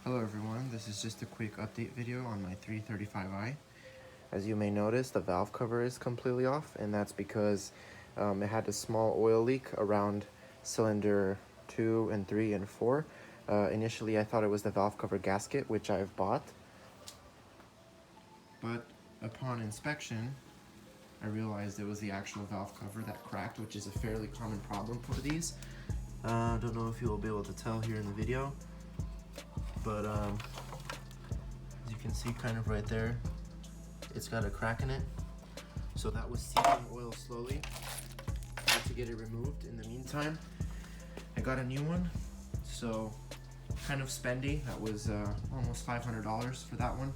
Hello everyone, this is just a quick update video on my 335i. As you may notice, the valve cover is completely off, and that's because it had a small oil leak around cylinder 2 and 3 and 4. Initially I thought it was the valve cover gasket, which I've bought. But upon inspection, I realized it was the actual valve cover that cracked, which is a fairly common problem for these. I don't know if you will be able to tell here in the video, but as you can see kind of right there, it's got a crack in it. So that was seeping oil slowly. I had to get it removed. In the meantime, I got a new one, so kind of spendy. That was almost $500 for that one.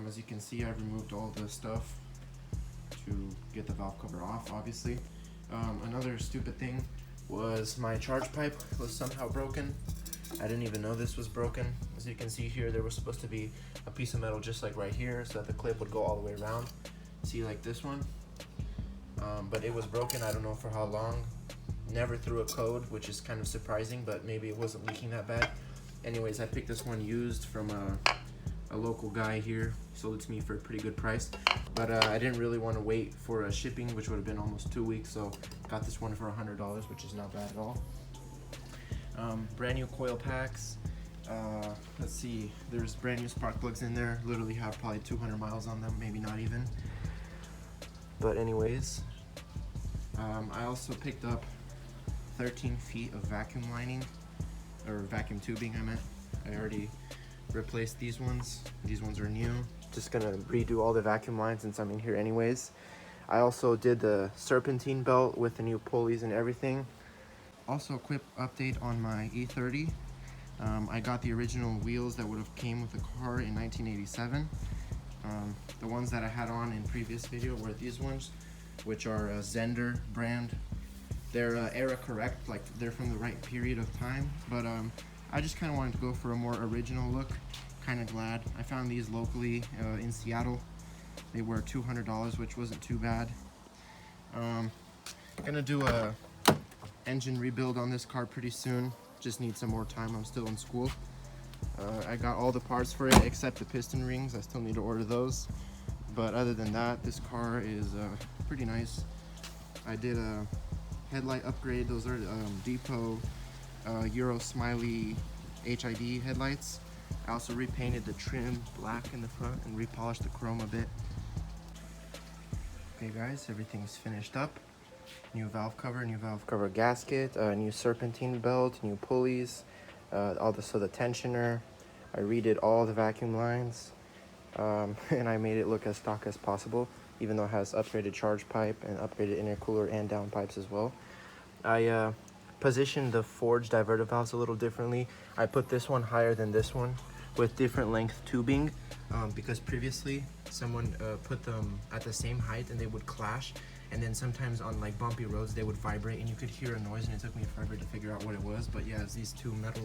As you can see, I've removed all the stuff to get the valve cover off, obviously. Another stupid thing was my charge pipe was somehow broken. I didn't even know this was broken. As you can see here, there was supposed to be a piece of metal just like right here so that the clip would go all the way around. See, like this one. But it was broken, I don't know for how long. Never threw a code, which is kind of surprising, but maybe it wasn't leaking that bad. Anyways, I picked this one used from a local guy here. He sold it to me for a pretty good price. But I didn't really want to wait for shipping, which would have been almost 2 weeks, so got this one for $100, which is not bad at all. Brand new coil packs. Let's see, there's brand new spark plugs in there. Literally have probably 200 miles on them, maybe not even. But anyways, I also picked up 13 feet of vacuum lining, or vacuum tubing I meant. I already replaced these ones. These ones are new. Just gonna redo all the vacuum lines since I'm in here anyways. I also did the serpentine belt with the new pulleys and everything. Also a quick update on my E30. I got the original wheels that would have came with the car in 1987. The ones that I had on in previous video were these ones, which are a Zender brand. They're era correct, like they're from the right period of time, but I just kind of wanted to go for a more original look. Kind of glad I found these locally in Seattle. They were $200, which wasn't too bad. Gonna do a engine rebuild on this car pretty soon. Just need some more time, I'm still in school. I got all the parts for it except the piston rings. I still need to order those, but other than that, this car is pretty nice. I did a headlight upgrade. Those are Depot Euro Smiley HID headlights. I also repainted the trim black in the front and repolished the chrome a bit. Okay guys, everything's finished up. New valve cover gasket, new serpentine belt, new pulleys, also the tensioner. I redid all the vacuum lines, and I made it look as stock as possible, even though it has upgraded charge pipe and upgraded intercooler and down pipes as well. I positioned the forged diverter valves a little differently. I put this one higher than this one with different length tubing, because previously someone put them at the same height and they would clash, and then sometimes on like bumpy roads they would vibrate and you could hear a noise, and it took me forever to figure out what it was. But yeah, it's these two metal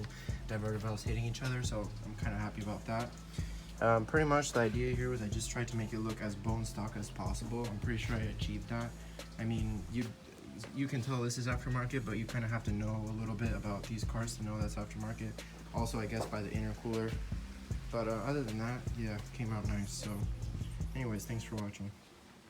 diverter valves hitting each other, so I'm kind of happy about that. Pretty much the idea here was I just tried to make it look as bone stock as possible. I'm pretty sure I achieved that. I mean, you can tell this is aftermarket, but you kind of have to know a little bit about these cars to know that's aftermarket. Also, I guess by the intercooler. But other than that, yeah, it came out nice. So anyways, thanks for watching.